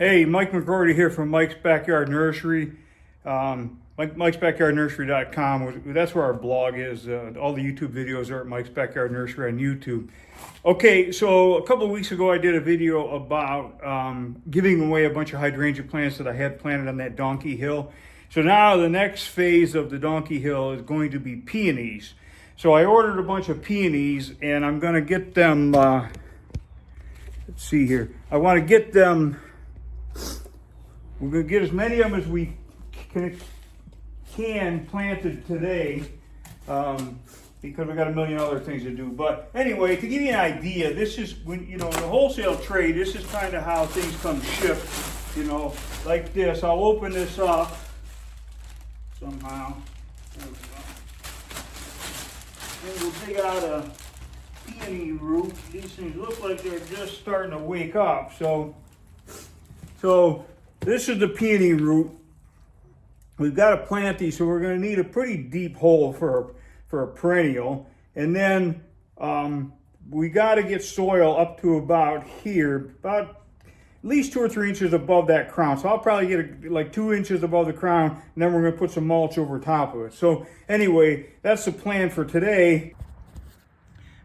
Hey, Mike McGrory here from Mike's Backyard Nursery. Mike'sBackyardNursery.com. That's where our blog is. All the YouTube videos are at Mike's Backyard Nursery on YouTube. Okay, so a couple of weeks ago I did a video about giving away a bunch of hydrangea plants that I had planted on that donkey hill. So now the next phase of the donkey hill is going to be peonies. So I ordered a bunch of peonies and I'm going to get them, let's see here. I want to get them, we're going to get as many of them as we can planted today because we got a million other things to do. But anyway, to give you an idea, this is when, in the wholesale trade, this is kind of how things come shipped, like this. I'll open this up somehow. There we go. And we'll dig out a peony root. These things look like they're just starting to wake up. So this is the peony root. We've got to plant these, so we're going to need a pretty deep hole for a perennial. And then we got to get soil up to about here, about at least 2 or 3 inches above that crown. So I'll probably get like 2 inches above the crown, and then we're going to put some mulch over top of it. So anyway, that's the plan for today.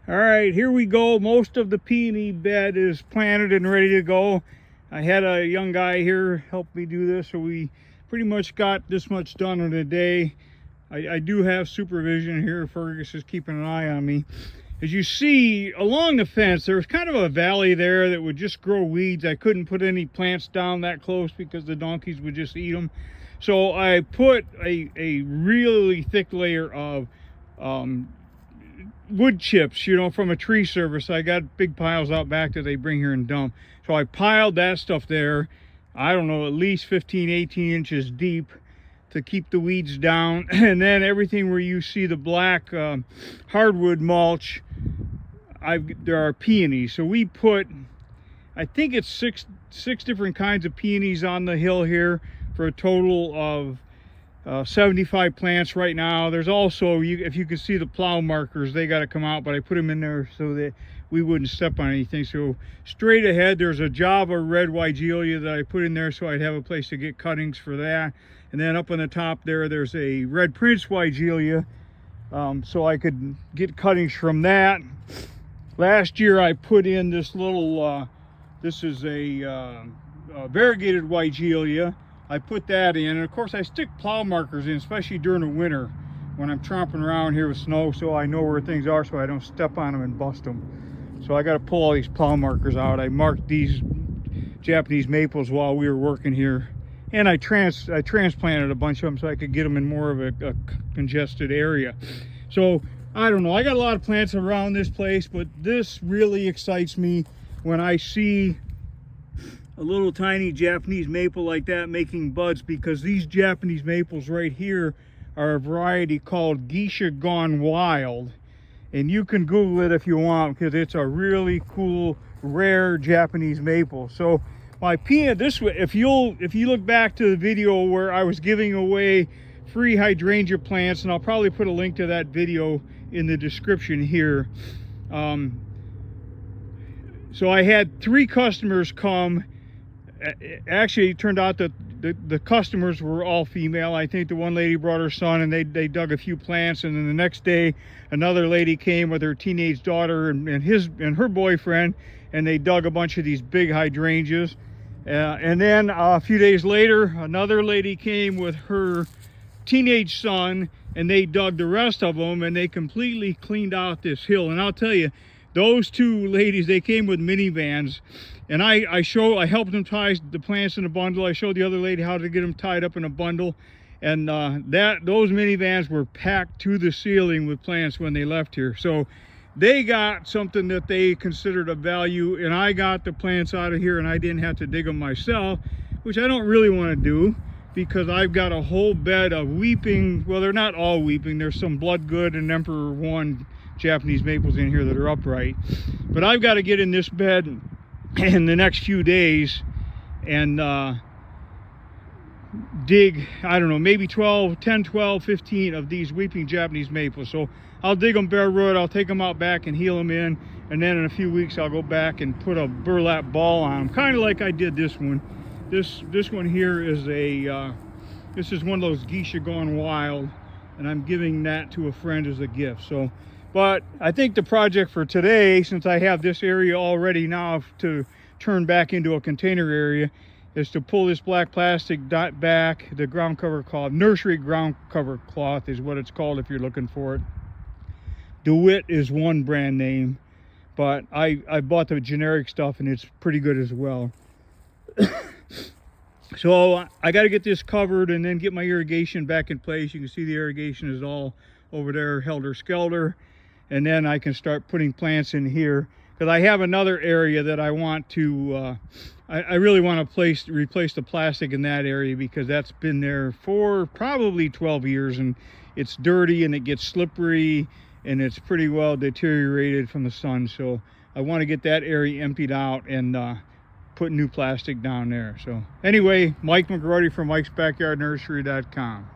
All right, here we go. Most of the peony bed is planted and ready to go. I had a young guy here help me do this, so we pretty much got this much done in a day. I do have supervision here. Fergus is keeping an eye on me. As you see along the fence, there's kind of a valley there that would just grow weeds. I couldn't put any plants down that close because the donkeys would just eat them. So I put a really thick layer of wood chips, from a tree service. I got big piles out back that they bring here and dump. So I piled that stuff there, I don't know, at least 15, 18 inches deep to keep the weeds down. And then everything where you see the black hardwood mulch, there are peonies. So we put, I think it's six different kinds of peonies on the hill here for a total of 75 plants right now. There's also, if you can see the plow markers, they got to come out, but I put them in there so that we wouldn't step on anything. So straight ahead, there's a Java red Weigelia that I put in there so I'd have a place to get cuttings for that. And then up on the top there's a red Prince Weigelia, so I could get cuttings from that. Last year I put in this little, this is a variegated Weigelia. I put that in, and of course I stick plow markers in, especially during the winter when I'm tromping around here with snow, so I know where things are so I don't step on them and bust them. So I got to pull all these plow markers out. I marked these Japanese maples while we were working here, and I transplanted a bunch of them so I could get them in more of a congested area. So I don't know, I got a lot of plants around this place, but this really excites me when I see a little tiny Japanese maple like that making buds, because these Japanese maples right here are a variety called Geisha Gone Wild, and you can Google it if you want because it's a really cool rare Japanese maple. So my peanut, if you look back to the video where I was giving away free hydrangea plants, and I'll probably put a link to that video in the description here. So I had 3 customers come. Actually, it turned out that the customers were all female. I think the one lady brought her son and they dug a few plants, and then the next day another lady came with her teenage daughter and her boyfriend, and they dug a bunch of these big hydrangeas. And then a few days later another lady came with her teenage son, and they dug the rest of them, and they completely cleaned out this hill. And I'll tell you, those 2 ladies, they came with minivans, and I helped them tie the plants in a bundle. I showed the other lady how to get them tied up in a bundle, and those minivans were packed to the ceiling with plants when they left here. So they got something that they considered of value, and I got the plants out of here, and I didn't have to dig them myself, which I don't really want to do because I've got a whole bed of weeping, well, they're not all weeping, there's some Bloodgood and Emperor 1 Japanese maples in here that are upright, but I've got to get in this bed in the next few days and dig, I don't know, maybe 10, 12, 15 of these weeping Japanese maples. So I'll dig them bare root, I'll take them out back and heal them in, and then in a few weeks I'll go back and put a burlap ball on them, kind of like I did this one. This one here is a this is one of those geisha gone wild, and I'm giving that to a friend as a gift. So, but I think the project for today, since I have this area already now to turn back into a container area, is to pull this black plastic dot back. The ground cover cloth, Nursery ground cover cloth is what it's called if you're looking for it. DeWitt is one brand name, but I bought the generic stuff and it's pretty good as well. So I got to get this covered and then get my irrigation back in place. You can see the irrigation is all over there, helter-skelter. And then I can start putting plants in here, because I have another area that I want to, I really want to replace the plastic in that area, because that's been there for probably 12 years and it's dirty and it gets slippery and it's pretty well deteriorated from the sun. So I want to get that area emptied out and put new plastic down there. So anyway, Mike McGrody from Mike'sBackyardNursery.com.